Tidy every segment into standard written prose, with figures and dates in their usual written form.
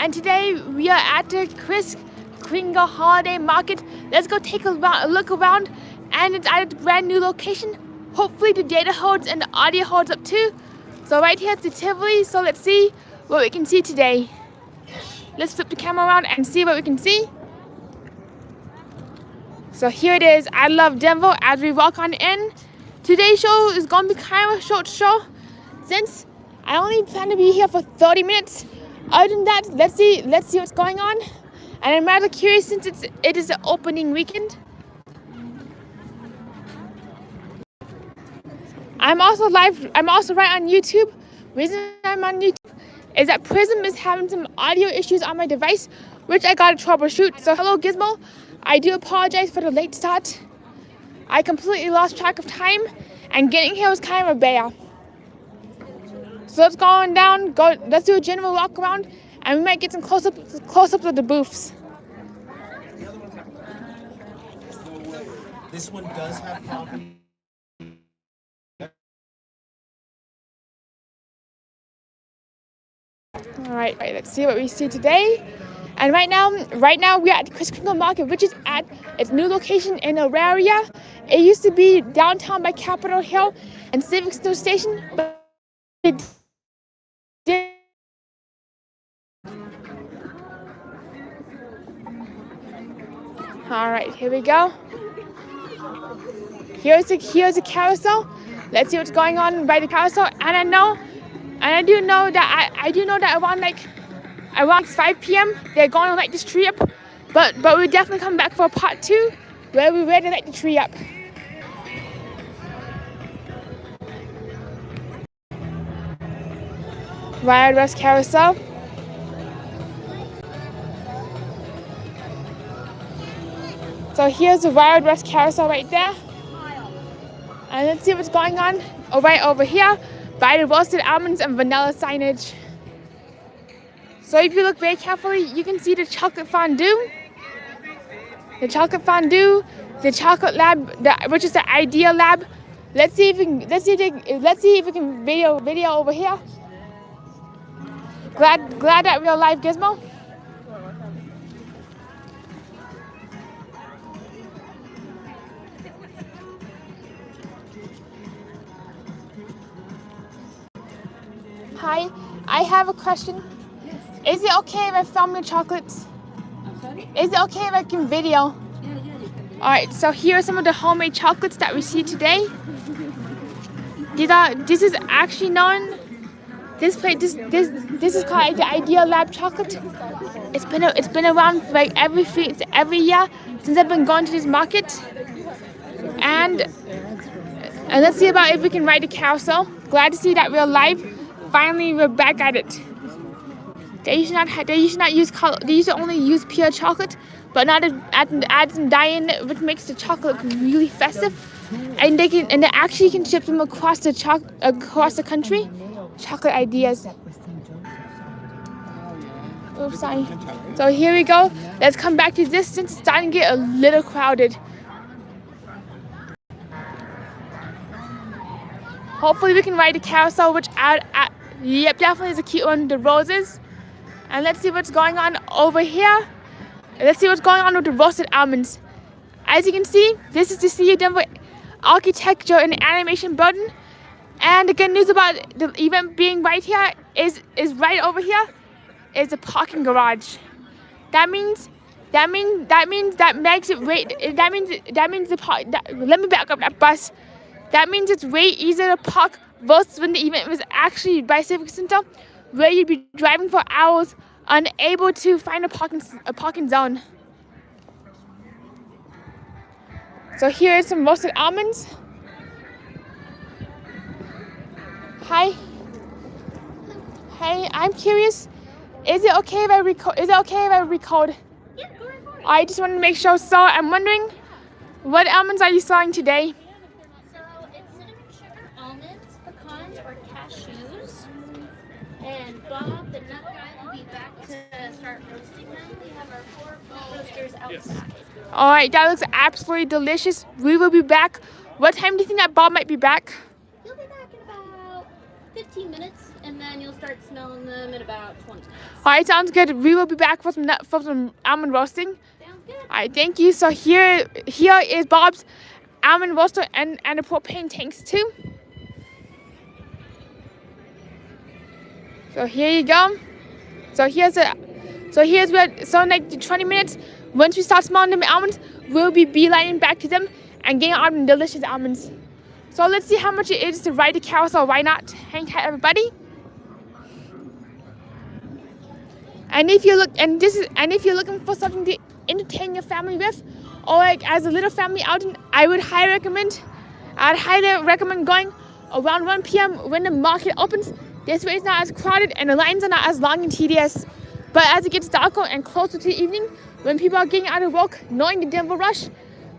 and today we are at the Christkindle holiday market. Let's go take a look around, and it's at a brand new location. Hopefully the data holds and the audio holds up too. So right here at the Tivoli, so let's see what we can see today. Let's flip the camera around and see what we can see. So here it is. I love Denver as we walk on in. Today's show is going to be kind of a short show since I only plan to be here for 30 minutes. Other than that, let's see what's going on. And I'm rather curious since it is the opening weekend. I'm also right on YouTube. Reason I'm on YouTube is that Prism is having some audio issues on my device, which I gotta troubleshoot. So hello Gizmo, I do apologize for the late start. I completely lost track of time, and getting here was kind of a bear. So let's go on down. Let's do a general walk around, and we might get some close-ups of the booths. This one does have coffee. All right, let's see what we see today. And right now we're at the Christkindlmarket, which is at its new location in Auraria. It used to be downtown by Capitol Hill and Civic Station, but it did. All right, here we go. Here's a carousel. Let's see what's going on by the carousel. And I do know that around 5 p.m. they're going to light this tree up, but we'll definitely come back for part 2 where we're ready to light the tree up. Wild West Carousel. So here's the Wild West Carousel right there. And let's see what's going on right over here by the roasted almonds and vanilla signage. So if you look very carefully, you can see the chocolate fondue, the chocolate lab, which is the idea lab. Let's see if we can video over here. Glad that we're live, Gizmo. Hi, I have a question. Is it okay if I film your chocolates? I'm sorry? Is it okay if I can video? Yeah. Alright, so here are some of the homemade chocolates that we see today. This is actually known. This is called the Idea Lab chocolate. It's been around for like every year since I've been going to this market. And let's see about if we can ride the carousel. Glad to see that we're live. Finally, we're back at it. They used to only use pure chocolate, but now they add some dye in it, which makes the chocolate look really festive. And they actually can ship them across the country. Chocolate ideas. Oops, sorry. So here we go. Let's come back to this since it's starting to get a little crowded. Hopefully we can ride the carousel, which yep, definitely is a cute one. The roses. And let's see what's going on over here. Let's see what's going on with the roasted almonds. As you can see, this is the City of Denver Architecture and Animation Building. And the good news about the event being right here is right over here is the parking garage. Let me back up that bus. That means it's way easier to park versus when the event was actually by Civic Center, where you'd be driving for hours unable to find a parking zone. So here are some roasted almonds. Hi, I'm curious. Is it okay if I record? Yeah, go right for it. I just want to make sure. So I'm wondering, what almonds are you selling today? So it's cinnamon sugar, almonds, pecans, or cashews. And Bob, the nut guy, will be back to start roasting them. We have our 4 roasters outside. All right, that looks absolutely delicious. We will be back. What time do you think that Bob might be back? He'll be back in about 15 minutes. and then you'll start smelling them in about 20 minutes. All right, sounds good. We will be back for some almond roasting. Sounds good. All right, thank you. So here is Bob's almond roaster and the propane tanks too. So here you go. So here's where, so like the 20 minutes, once we start smelling the almonds, we'll be beelining back to them and getting all the delicious almonds. So let's see how much it is to ride the carousel. Why not? Hang tight, everybody. And if you're looking for something to entertain your family with, or like as a little family outing, I'd highly recommend going around 1 p.m. when the market opens. This way it's not as crowded and the lines are not as long and tedious. But as it gets darker and closer to the evening, when people are getting out of work, knowing the Denver rush,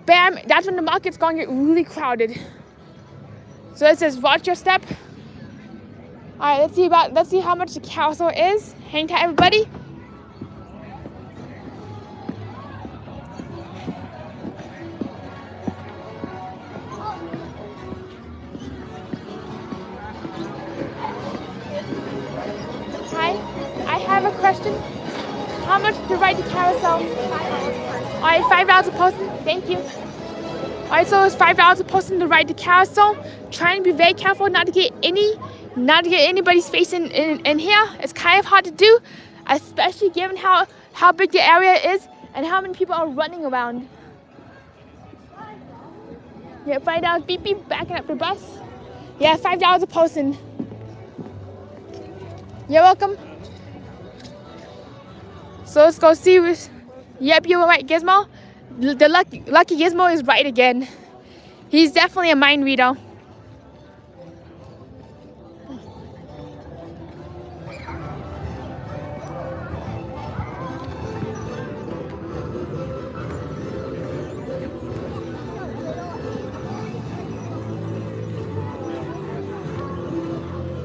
bam, that's when the market's going to get really crowded. So it says, watch your step. All right, let's see how much the carousel is. Hang tight, everybody. Hi, I have a question. How much to ride the carousel? $5. All right, $5 a person. Thank you. Alright, so it's $5 a person to ride the carousel. Trying to be very careful not to get anybody's face in here. It's kind of hard to do, especially given how big the area is and how many people are running around. Yeah, $5 beep beep, backing up the bus. Yeah, $5 a person. You're welcome. So let's go see. Yep, you were right, Gizmo. The lucky Gizmo is right again. He's definitely a mind reader.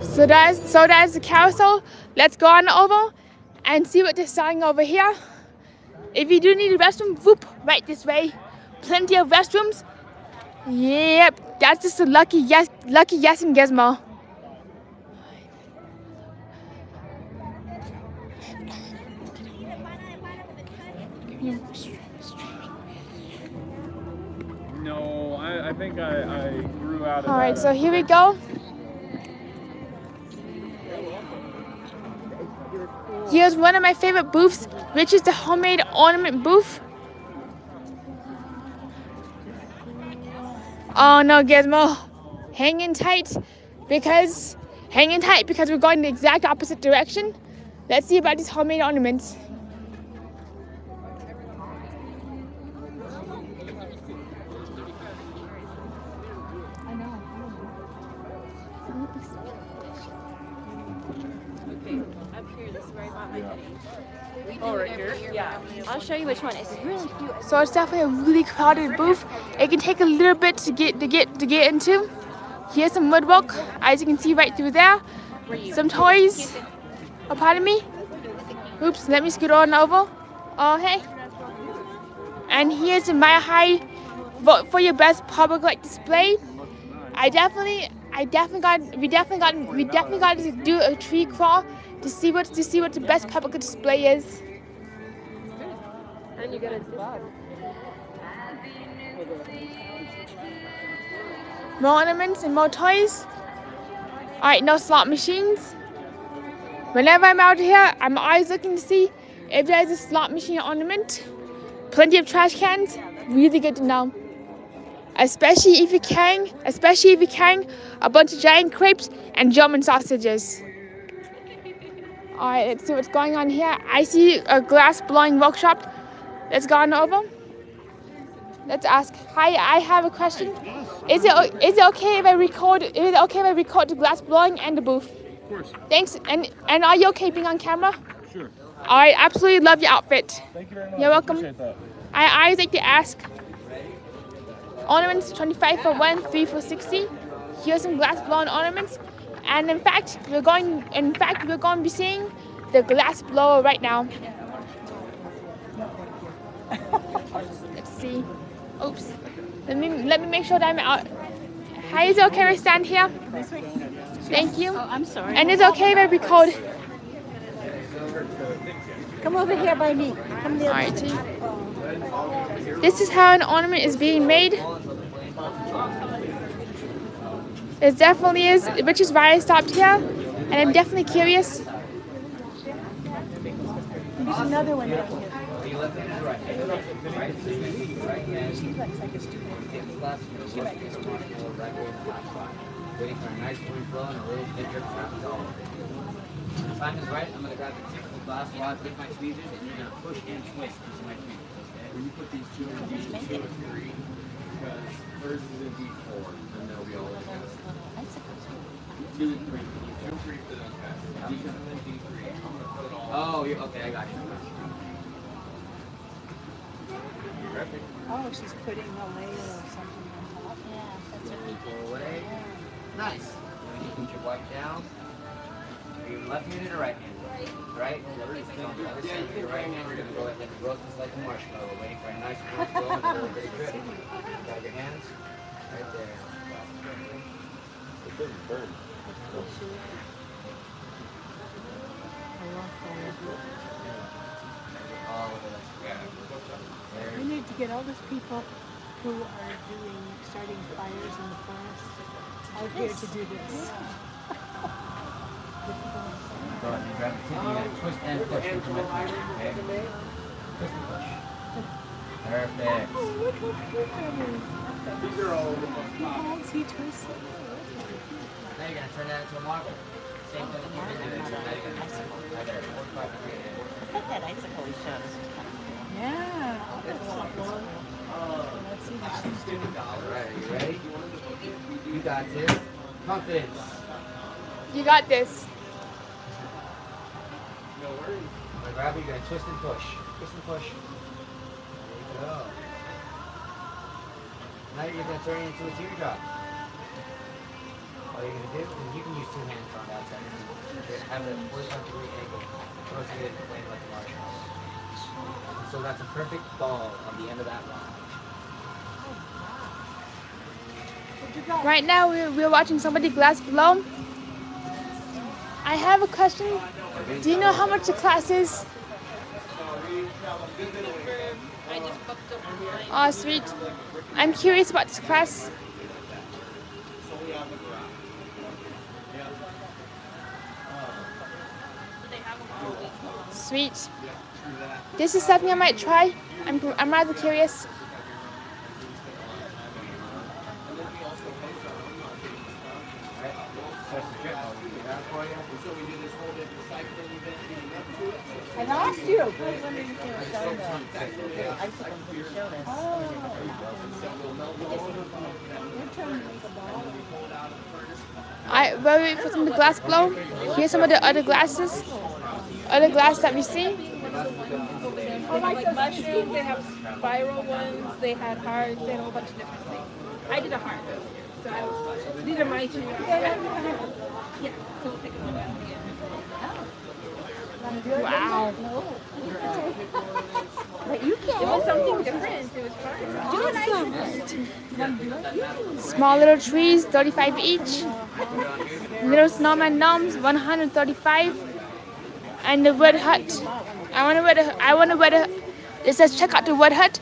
So that's the carousel. Let's go on over and see what they're selling over here. If you do need a restroom, whoop, right this way. Plenty of restrooms. Yep, that's just a lucky yes and Gizmo. No, I think I grew out of All right, that. so here we go. Here's one of my favorite booths, which is the homemade ornament booth. Oh no, Gizmo, hang in tight because we're going the exact opposite direction. Let's see about these homemade ornaments. Oh, right here? Yeah. I'll show you which one. It's really cute. So it's definitely a really crowded booth. It can take a little bit to get into. Here's some woodwork, as you can see right through there. Some toys. Oh, pardon me. Oops, let me scoot on over. Oh, hey. And here's the Mile High Vote for Your Best Public Light Display. We definitely got to do a tree crawl to see what the best public display is. And you get a dog. More ornaments and more toys. Alright, no slot machines. Whenever I'm out here, I'm always looking to see if there's a slot machine ornament. Plenty of trash cans. Really good to know. Especially if you're carrying a bunch of giant crepes and German sausages. Alright, let's see what's going on here. I see a glass blowing workshop. Let's go on over. Let's ask. Hi, I have a question. Is it okay if I record? Is it okay if I record the glass blowing and the booth? Of course. Thanks. And are you okay being on camera? Sure. I absolutely love your outfit. Thank you very much. You're welcome. Appreciate that. I always like to ask. Ornaments 25 for 1, 3 for 60. Here's some glass blown ornaments. And in fact, we're going to be seeing the glass blower right now. Let's see. Oops. Let me make sure that I'm out. Hi, is it okay if I stand here? Thank you. Oh, I'm sorry. And it's okay if I record. Come over here by me. Come the other Alright. This is how an ornament is being made. It definitely is, which is why I stopped here. And I'm definitely curious. There's another one right here. She looks like a student. She might be a student. Waiting for a nice warm flow and a little bit drip happens all over. When the time is right, I'm going to grab the tip of the glass rod with my tweezers and you're going to push and twist into my tweezers. When you put these two in D2 and 3, because hers is in D4, and they'll be all together. 2 and 3. 2 and 3 for those guys. D2 and D3. I'm going to put it all. Oh, you're, okay, I got you. Oh, she's putting a layer of something on top. Yeah, that's what we Pull did. away. Nice. Then you put your wipe down. Are you left-handed or right-handed? Right? On the other side of your right hand, you're going to go ahead and roast this like a marshmallow, waiting for a nice warm flow and a little bit of drip. Grab your hands. Right there. It doesn't burn. All of it. We need to get all those people who are starting fires in the forest out here to do this. Go ahead and grab the tip. You're going to twist and push into my tweezer, okay? Twist and push. Perfect. These are all the most How is he twisting? Now you're going to turn that into a marble. Same thing that you did there. Now you're going to right there, 45 degree angle. I thought that icicle we showed us was kind of cool. Yeah. Let's see what she's doing. Alright, are you ready? You got this. Confidence. You got this. I'm gonna grab it, you're gonna twist and push. Twist and push. There you go. Now you're gonna turn it into a teardrop. All you're gonna do, and you can use 2 hands on that side. Have it at 45 degree angle. Roasting it in the flame like a marshmallow. So that's a perfect ball on the end of that line. Right now we're watching somebody glass blow. I have a question. Do you know how much the class is? Oh, sweet. I'm curious about this class. Sweet. This is something I might try. I'm rather curious. I lost you. I was wondering if they were showing the icicles that you showed us. While we wait for some of the glass blow, here's some of the other glasses. Other glass that we see. Like mushrooms, they have spiral ones, they had hearts, they had a whole bunch of different things. I did a heart. So these are my two. Yeah, so we'll take a look at it again. Wow. But you It can't. was something different. It was fun. Small little trees, 35 each. Little snowman gnomes, 135. And the wood hut. I wonder where the it says check out the wood hut.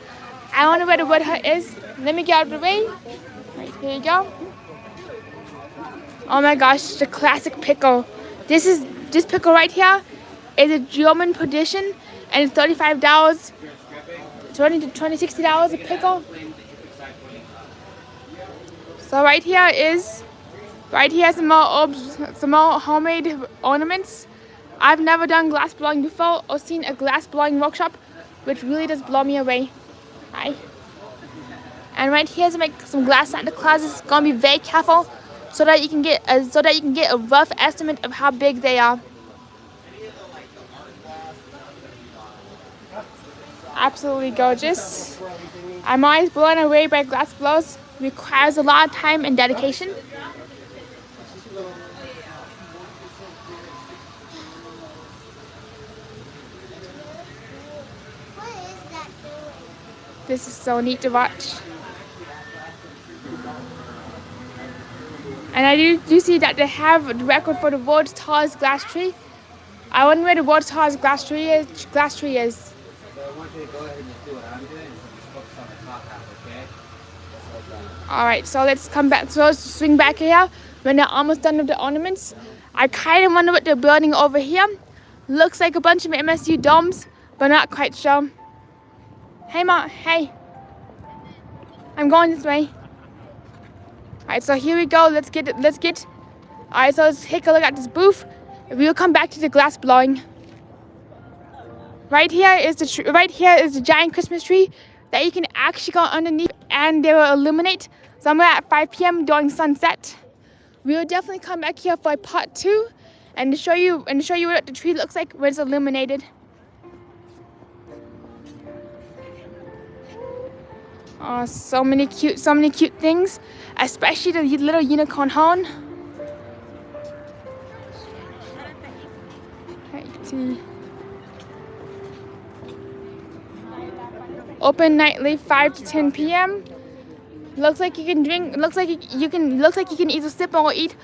I wonder where the wood hut is. Let me get out of the way. Right, here you go. Oh my gosh, the classic pickle. This pickle right here is a German tradition, and it's $35, $20 to $60 a pickle. So right here is some more homemade ornaments. I've never done glass blowing before or seen a glass blowing workshop, which really does blow me away. Hi. And right here is some glass Santa Clauses. Gonna be very careful so that you can get a rough estimate of how big they are. Absolutely gorgeous. I'm always blown away by glass blows. It requires a lot of time and dedication. This is so neat to watch. And I do see that they have the record for the world's tallest glass tree. I wonder where the world's tallest glass tree is. So I want you to go ahead and just do what I'm doing, so just focus on the top half, okay? Just like that. All right, so let's come back. So let's swing back here when they're almost done with the ornaments. I kind of wonder what they're building over here. Looks like a bunch of MSU domes, but not quite sure. Hey, Mom. Hey. I'm going this way. All right, so here we go. Let's get. All right, so let's take a look at this booth. We'll come back to the glass blowing. Right here is the giant Christmas tree that you can actually go underneath, and they will illuminate somewhere at 5 p.m. during sunset. We'll definitely come back here for part 2, and to show you what the tree looks like when it's illuminated. Oh, so many cute things, especially the little unicorn horn. Open nightly 5 to 10 p.m. Looks like you can drink. Looks like you can either sip or eat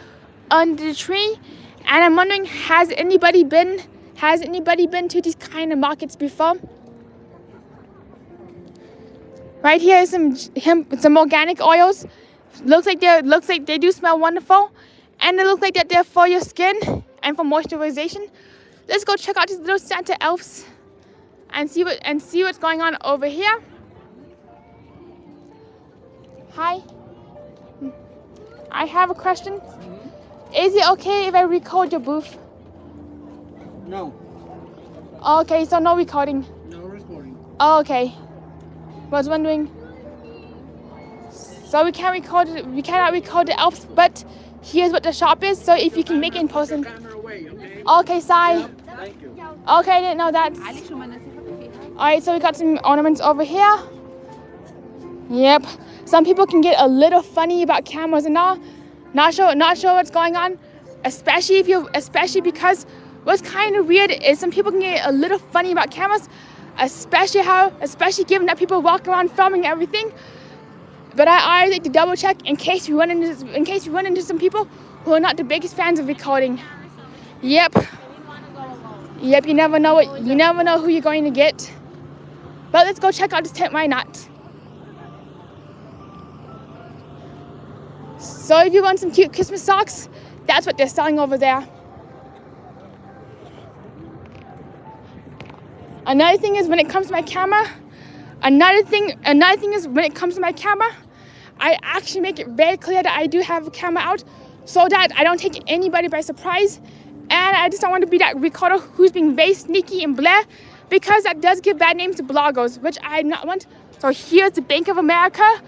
under the tree. And I'm wondering, has anybody been to these kind of markets before? Right here is some organic oils. Looks like they do smell wonderful, and they look like that they're for your skin and for moisturization. Let's go check out these little Santa elves and see what's going on over here. Hi. I have a question. Is it okay if I record your booth? No. Okay, so no recording. No recording. Oh, okay. Was wondering. So we cannot record the elves, but here's what the shop is. So if you can make it in person. Camera away, okay? Okay, Sai. Yep, thank you. Okay, I didn't know that. Alright, so we got some ornaments over here. Yep. Some people can get a little funny about cameras and all. Not sure what's going on. Especially because what's kind of weird is some people can get a little funny about cameras. Especially given that people walk around filming everything. But I always like to double check in case we run into some people who are not the biggest fans of recording. Yep, you never know who you're going to get. But let's go check out this tent. Why not? So if you want some cute Christmas socks, that's what they're selling over there. Another thing is when it comes to my camera, I actually make it very clear that I do have a camera out so that I don't take anybody by surprise. And I just don't want to be that recorder who's being very sneaky and blah, because that does give bad names to bloggers, which I do not want. So here's the Bank of America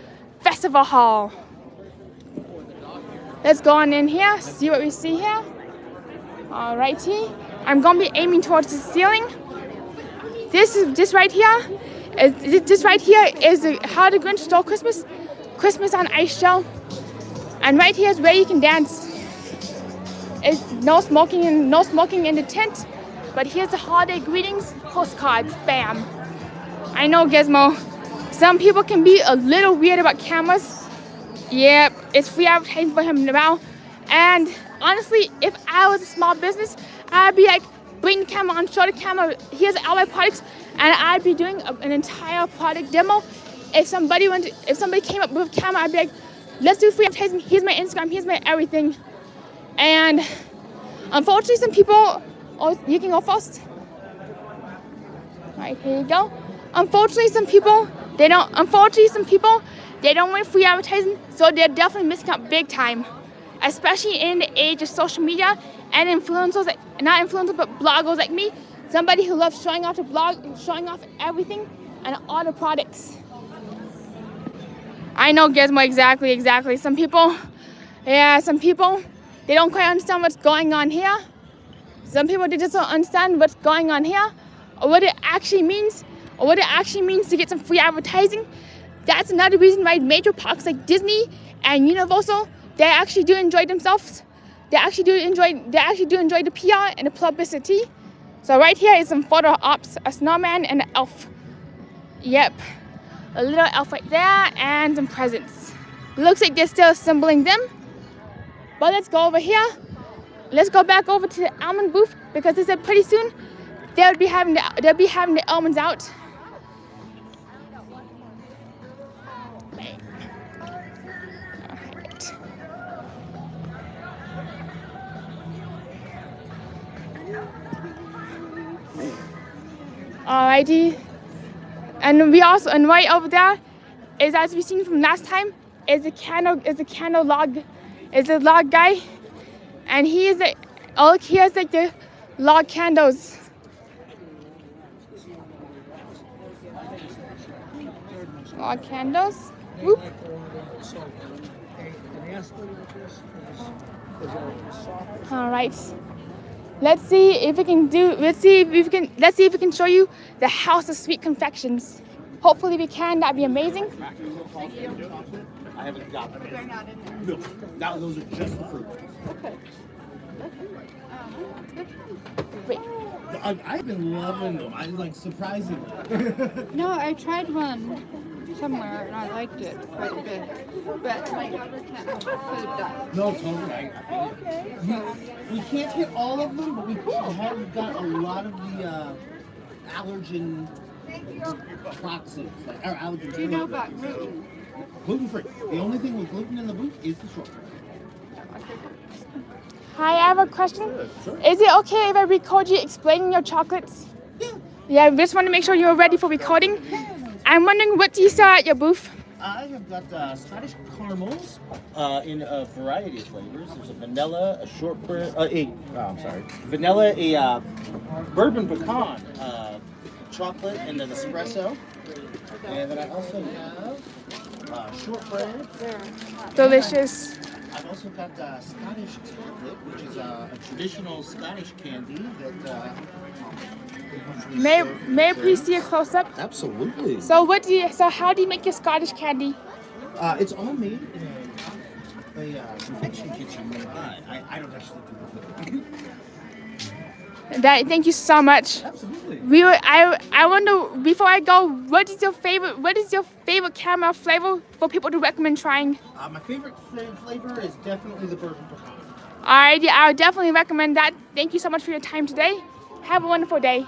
Festival Hall. Let's go on in here, see what we see here. Alrighty, I'm gonna be aiming towards the ceiling. This right here is How the Grinch Stole Christmas on Ice show, and right here is where you can dance. It's no smoking in the tent, but here's the holiday greetings postcards. Bam! I know, Gizmo. Some people can be a little weird about cameras. Yep, it's free advertising for him now. And honestly, if I was a small business, I'd be like, bring the camera on, show the camera, here's all my products, and I'd be doing an entire product demo. If somebody came up with a camera, I'd be like, let's do free advertising, here's my Instagram, here's my everything. And unfortunately, some people, oh, you can go first. All right, here you go. Unfortunately, some people, they don't want free advertising, so they're definitely missing out big time. Especially in the age of social media and influencers, not influencers, but bloggers like me. Somebody who loves showing off the blog, showing off everything and all the products. I know, Gizmo, exactly. Some people, they don't quite understand what's going on here. Some people, they just don't understand what's going on here, or what it actually means, to get some free advertising. That's another reason why major parks like Disney and Universal, they actually do enjoy themselves. They actually do enjoy the PR and the publicity. So right here is some photo ops, a snowman and an elf. Yep, a little elf right there and some presents. Looks like they're still assembling them. But let's go over here. Let's go back over to the almond booth because they said pretty soon they'll be having the almonds out. Alrighty, and we also, and right over there is, as we've seen from last time, is a log guy, and he is he has like the log candles. Log candles. Whoop. All right. Let's see if we can show you the House of Sweet Confections. Hopefully we can. That'd be amazing. I haven't got them. No, now those are just the fruit. Wait. I've been loving them. I like surprisingly. No, I tried one somewhere and I liked it quite a bit. But my daughter can't have food done. No, totally. I we can't get all of them, but we have got a lot of the allergen toxins, like our allergen. Do you know about gluten? Gluten free. The only thing with gluten in the booth is the shortbread. Hi, I have a question. Sure. Is it okay if I record you explaining your chocolates? Yeah, we just want to make sure you're ready for recording. I'm wondering, what do you sell at your booth? I have got Scottish caramels in a variety of flavors. There's a vanilla, a shortbread, vanilla, a bourbon pecan, chocolate, and an espresso. And then I also have shortbread. Delicious. I've also got Scottish tablet, which is a traditional Scottish candy that. May I please see a close up? Absolutely. So how do you make your Scottish candy? It's all made in a confection kitchen nearby. I don't actually do it. Thank you so much. Absolutely. I wonder, before I go, what is your favorite caramel flavor for people to recommend trying? My favorite flavor is definitely the bourbon pecan. Alright, yeah, I would definitely recommend that. Thank you so much for your time today. Have a wonderful day.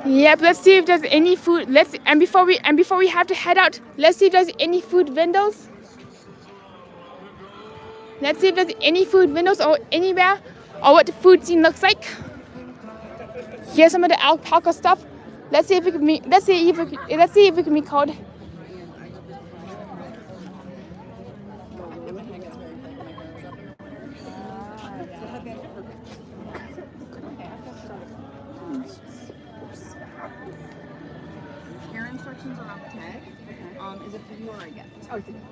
Yep, let's see if there's any food. Before we have to head out, let's see if there's any food windows. Let's see if there's any food windows or anywhere, or what the food scene looks like. Here's some of the alpaca stuff. Let's see if we can record. Your instructions are on the tag. Is it for you or a gift? Oh, it's a gift.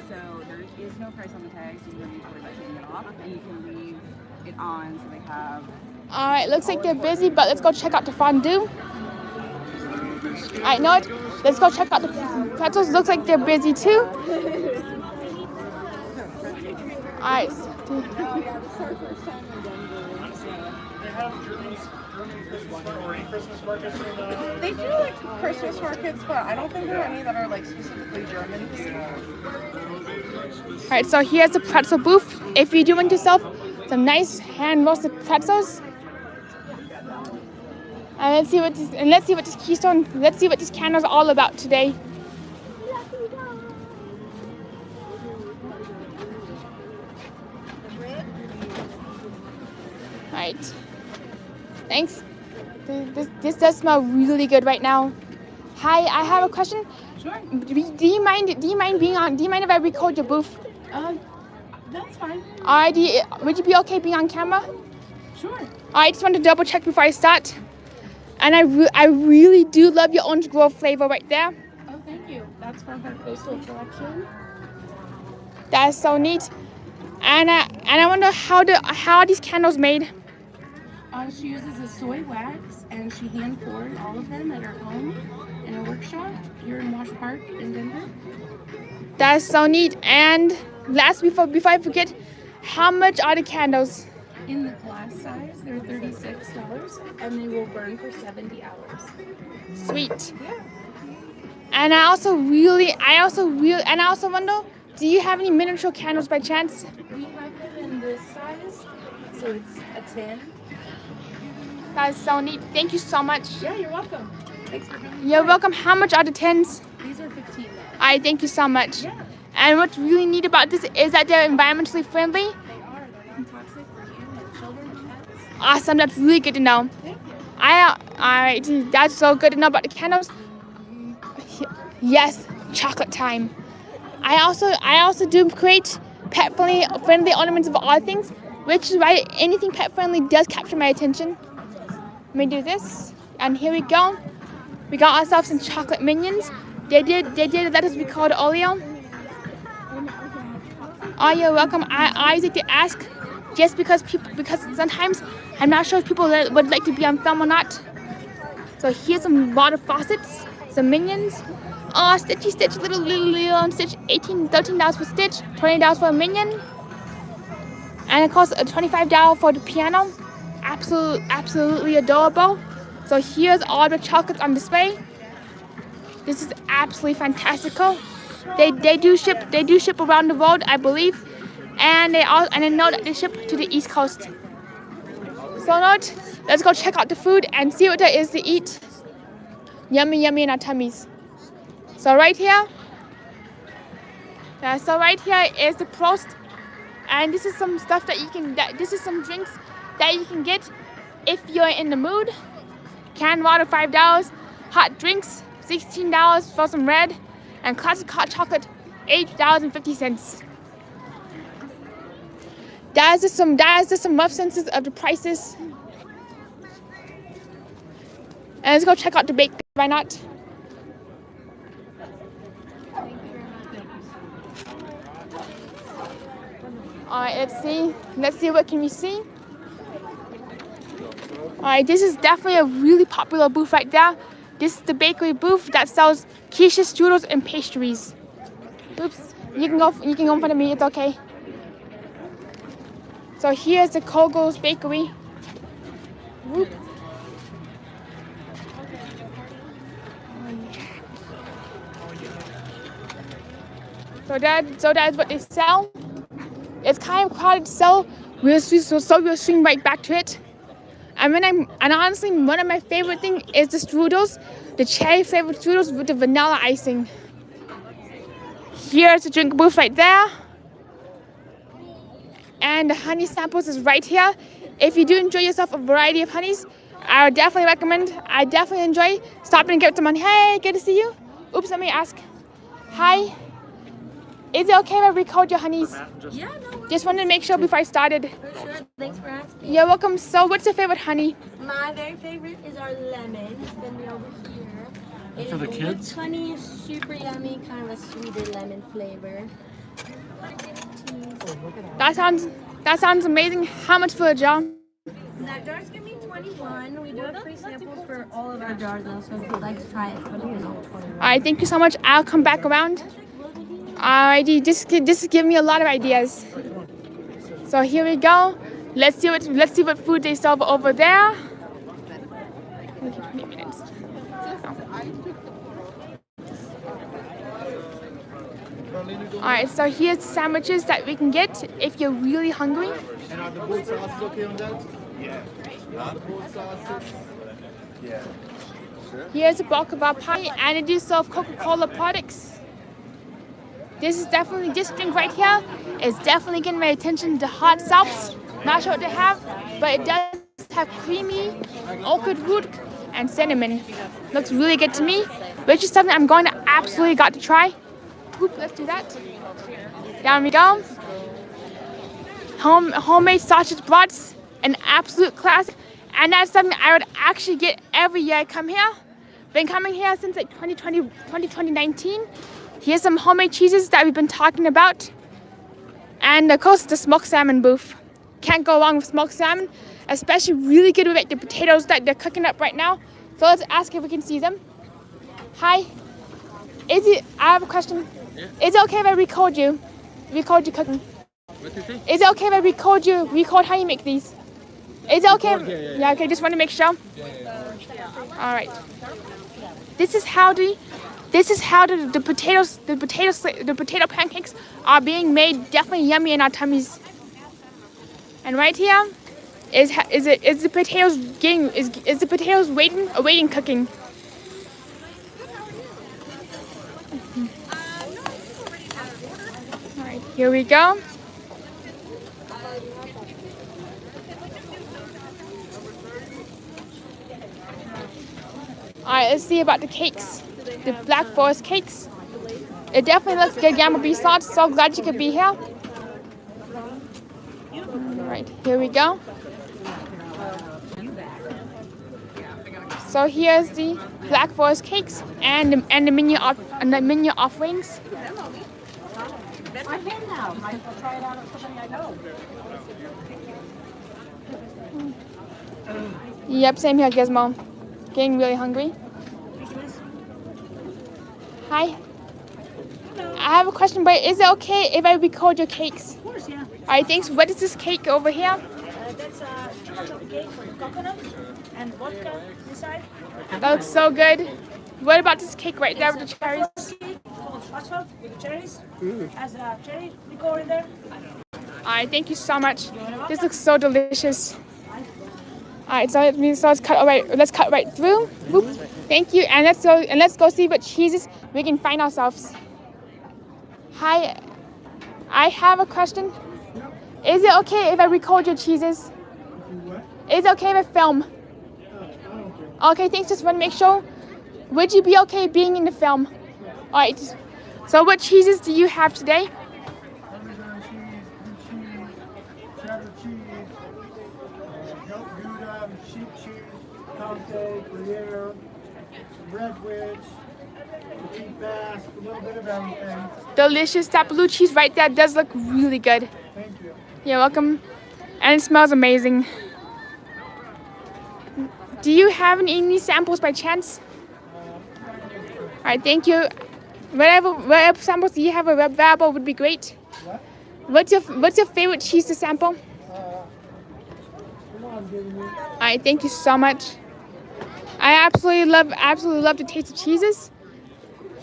So there is no price on the tag, so you don't need to worry about taking it off. And you can leave it on so they have. Alright, looks like they're busy, but let's go check out the fondue. Alright, know it? Let's go check out the pretzels. Looks like they're busy too. Alright. They do like Christmas markets, but I don't think there are any that are like specifically German. Alright, so here's the pretzel booth. If you do want yourself some nice hand roasted pretzels. And let's see what this candle's all about today. Alright. Thanks. This does smell really good right now. Hi, I have a question. Sure. Do you mind if I record your booth? That's fine. Alright, would you be okay being on camera? Sure. I just want to double check before I start. And I really do love your orange grove flavor right there. Oh, thank you. That's from her coastal collection. That is so neat. And I wonder how are these candles made? She uses a soy wax and she hand poured all of them at her home in a workshop here in Wash Park in Denver. That is so neat. And last, before I forget, how much are the candles? In the glass size, they're $36 and they will burn for 70 hours. Sweet. And I also wonder, do you have any miniature candles by chance? We have them in this size, so it's a 10. That's so neat. Thank you so much. Yeah, you're welcome. Thanks for coming. You're welcome. How much are the 10s? These are 15. I thank you so much. Yeah. And what's really neat about this is that they're environmentally friendly. They are. They're non-toxic for you and children and pets. Awesome. That's really good to know. Thank you. Alright, that's so good to know about the candles. Yes, chocolate time. I also do create pet-friendly ornaments of all things, which is why anything pet-friendly does capture my attention. Let me do this, and here we go. We got ourselves some chocolate minions. They did let us be called Oreo. Oh, you're welcome. I always like to ask, just because sometimes I'm not sure if people would like to be on film or not. So here's some water faucets, some minions. Oh, Stitchy Stitch, little Stitch, $13 for Stitch, $20 for a minion. And it costs $25 for the piano. Absolutely adorable. So here's all the chocolates on display. This is absolutely fantastical. They do ship around the world, I believe. And I know that they ship to the East Coast. So let's go check out the food and see what there is to eat. Yummy in our tummies. So right here is the Prost, and this is some stuff this is some drinks that you can get if you're in the mood. Canned water $5, hot drinks $16 for some red, and classic hot chocolate $8.50. That is just some rough senses of the prices. And let's go check out the bakery. Why not? Alright, let's see what can we see. Alright, this is definitely a really popular booth right there. This is the bakery booth that sells quiches, strudels, and pastries. Oops, you can go in front of me, it's okay. So here's the Kogo's Bakery. Whoop. So that's what they sell. It's kind of crowded to sell. We'll swing right back to it. And honestly, one of my favorite things is the strudels, the cherry flavored strudels with the vanilla icing. Here's the drink booth right there. And the honey samples is right here. If you do enjoy yourself a variety of honeys, I would definitely recommend. I definitely enjoy stopping and get some honey. Hey, good to see you. Oops, let me ask. Hi. Is it okay if I record your honeys? Yeah, no worries. Just wanted to make sure before I started. For sure. Thanks for asking. You're welcome. So, what's your favorite honey? My very favorite is our lemon. It's gonna be over here. It For the is kids? honey, super yummy, kind of a sweeter lemon flavor. That sounds amazing. How much for a jar? That jar's gonna be $21. We do have free samples for all of our jars though, so if you'd like to try it, it's gonna be $21. Alright, thank you so much. I'll come back around. Alrighty, this is giving me a lot of ideas. So here we go. Let's see what food they serve over there. 20 minutes. Alright, so here's sandwiches that we can get if you're really hungry. And are the both sauces okay on that? Yeah. The both sauces? Yeah. Sure. Here's a bulk of our pie, and they do serve Coca-Cola products. This drink right here is definitely getting my attention. The hot sauce. Not sure what they have, but it does have creamy orchid root and cinnamon. Looks really good to me, which is something I'm going to absolutely got to try. Oop, let's do that. Down we go. Homemade sausage brats, an absolute classic, and that's something I would actually get every year I come here. Been coming here since like 2019. Here's some homemade cheeses that we've been talking about. And of course the smoked salmon booth. Can't go wrong with smoked salmon, especially really good with like, the potatoes that they're cooking up right now. So let's ask if we can see them. Hi. I have a question. Yeah. Is it okay if I record you cooking? What do you think? Is it okay if I record how you make these? Is it okay? Yeah, okay, just want to make sure. Yeah. All right. This is how the This is how the potato pancakes are being made. Definitely yummy in our tummies. And right here is the potatoes awaiting cooking. All right, here we go. All right, let's see about the cakes. The Black Forest cakes. It definitely looks good, Gamma B sauce. So glad you could be here. Alright, here we go. So here's the Black Forest cakes and the menu offerings. I'm in now. Might as well try it out on somebody I know. Yep, same here, Gizmo. Getting really hungry. Hi. I have a question, but is it okay if I record your cakes? Of course, yeah. Alright, thanks. What is this cake over here? That's a chocolate cake with coconut and vodka inside. That looks so good. What about this cake right there with the cherries? Asphalt with cherries. Has a cherry liqueur in there. Alright, thank you so much. This looks so delicious. Alright, so let's cut right through. Boop. Thank you, and let's go see what cheeses we can find ourselves. Hi, I have a question. Is it okay if I record your cheeses? Is it okay if I film? Okay, thanks. Just want to make sure. Would you be okay being in the film? Alright. So what cheeses do you have today? Parmesan cheese, cheddar cheese, goat Gouda, sheep cheese, Comté, Gruyere, red wedge, petite basque, a little bit of everything. Delicious. That blue cheese right there does look really good. Thank you. You're welcome. And it smells amazing. Do you have any samples by chance? Alright, thank you. Whatever samples you have available would be great. What? What's your favorite cheese to sample? Come on, give me. Alright, thank you so much. I absolutely love the taste of cheeses.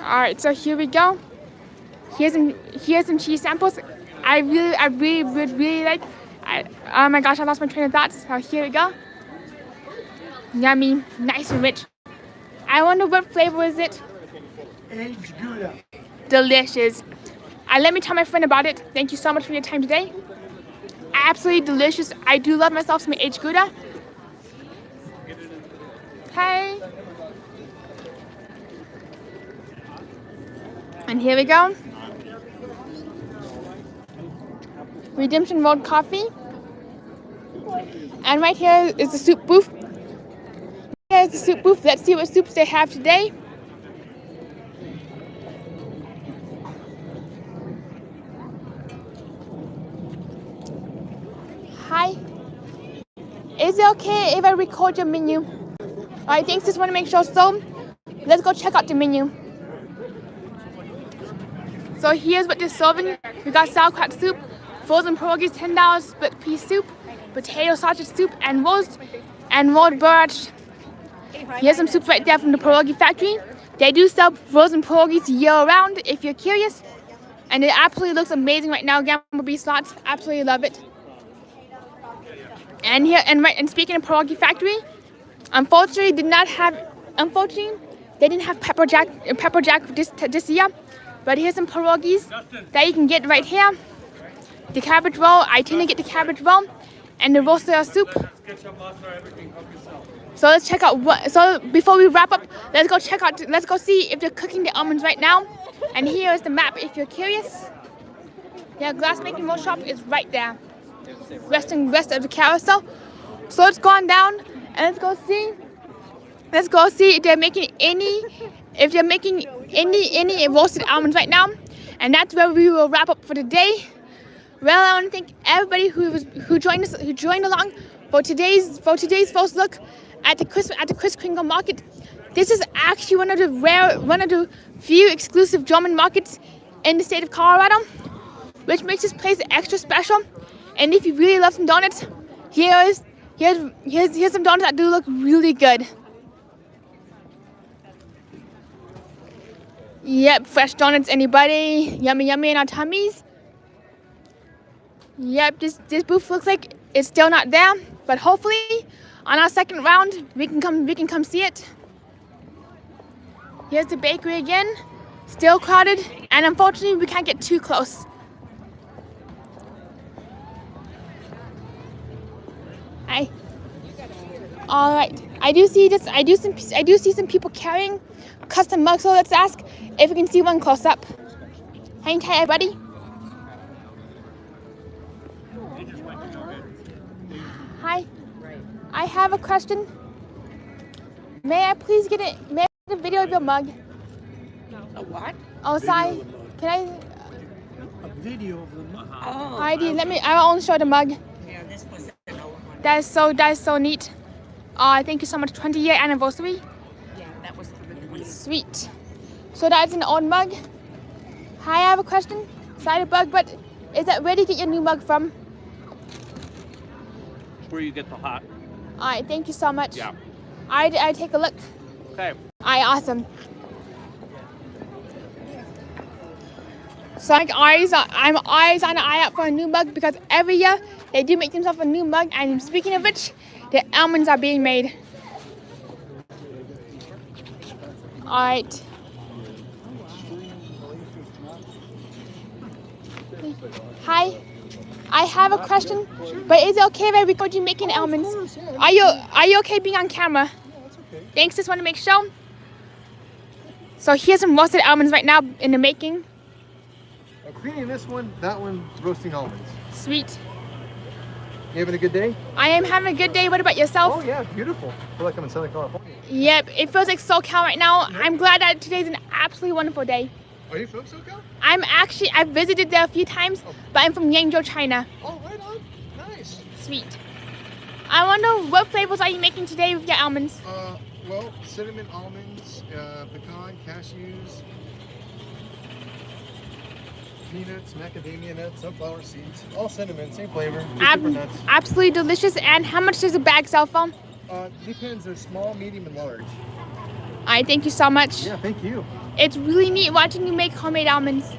Alright, so here we go. Here's some cheese samples. I really would really like. Oh my gosh, I lost my train of thought. So here we go. Yummy, nice and rich. I wonder what flavor is it? Aged Gouda. Delicious. Let me tell my friend about it. Thank you so much for your time today. Absolutely delicious. I do love myself some aged Gouda. Hey. And here we go. Redemption Road coffee. And right here is the soup booth. Here's the soup booth. Let's see what soups they have today. Hi. Is it okay if I record your menu? Alright, thanks. Just want to make sure. So, let's go check out the menu. So here's what they're serving. We got sauerkraut soup, frozen pierogies, $10 split pea soup, potato sausage soup, and rolled barrage. Here's some soup right there from the pierogi factory. They do sell frozen pierogies year-round if you're curious. And it absolutely looks amazing right now. Gamma B slots, absolutely love it. And speaking of pierogi factory, unfortunately they didn't have pepper jack this year. But here's some pierogies that you can get right here. The cabbage roll, I tend to get the cabbage roll, and the roasted soup. So let's check out so before we wrap up, let's go see if they're cooking the almonds right now. And here is the map if you're curious. Yeah, glass making workshop is right there. West of the carousel. So let's go on down and let's go see if they're making any roasted almonds right now. And that's where we will wrap up for the day. Well, I want to thank everybody who joined along for today's first look at the Christkindlmarket. This is actually one of the few exclusive German markets in the state of Colorado, which makes this place extra special. And if you really love some donuts, here's some donuts that do look really good. Yep, fresh donuts, anybody? Yummy, yummy in our tummies. Yep, this booth looks like it's still not there, but hopefully on our second round we can come see it. Here's the bakery again, still crowded, and unfortunately we can't get too close. All right, I do see some people carrying custom mugs, so let's ask if we can see one close up. Hang tight, everybody. Hi, I have a question. May I please get a video of your mug? A what? Oh, sorry. Can I? A video of the mug. Oh. Heidi, I will only show the mug. Yeah, this was an old one. That is so neat. Thank you so much. 20-year anniversary. Yeah, that was for the 20th. Sweet. So that's an old mug. Hi, I have a question. Sorry to bug, but is that where do you get your new mug from? Where you get the hot. Alright, thank you so much. Yeah. I take a look. Okay. Alright, awesome. So I'm eyes on an eye out for a new mug because every year they do make themselves a new mug. And speaking of which, the almonds are being made. Alright. Hi. I have a question, but is it okay if I record you making almonds? Are you okay being on camera? Thanks, just want to make sure. So here's some roasted almonds right now in the making. Cleaning this one, that one roasting almonds. Sweet. You having a good day? I am having a good day. What about yourself? Oh yeah, beautiful. I feel like I'm in Southern California. Yep, it feels like SoCal right now. I'm glad that today's an absolutely wonderful day. Are you from SoCal? I've visited there a few times, but I'm from Yangzhou, China. Oh, right on. Nice. Sweet. I wonder what flavors are you making today with your almonds? Well, cinnamon almonds, pecan, cashews, peanuts, macadamia nuts, sunflower seeds, all cinnamon, same flavor, just different nuts. Absolutely delicious. And how much does a bag sell for? Depends. They're small, medium, and large. I thank you so much. Yeah, thank you. It's really neat watching you make homemade almonds.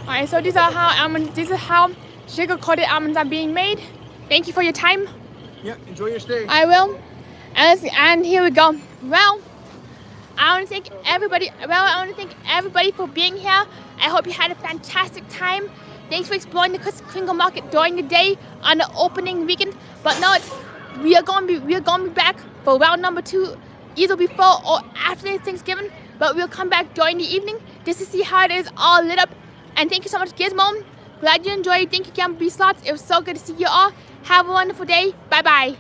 Alright, so these are how sugar-coated almonds are being made. Thank you for your time. Yeah, enjoy your stay. I will. And here we go. Well, I want to thank everybody for being here. I hope you had a fantastic time. Thanks for exploring the Christkindle Market during the day on the opening weekend. But now we are going to be back for round number 2, either before or after Thanksgiving. But we'll come back during the evening just to see how it is all lit up. And thank you so much, Gizmo. Glad you enjoyed. Thank you, Gamble B Slots. It was so good to see you all. Have a wonderful day. Bye bye.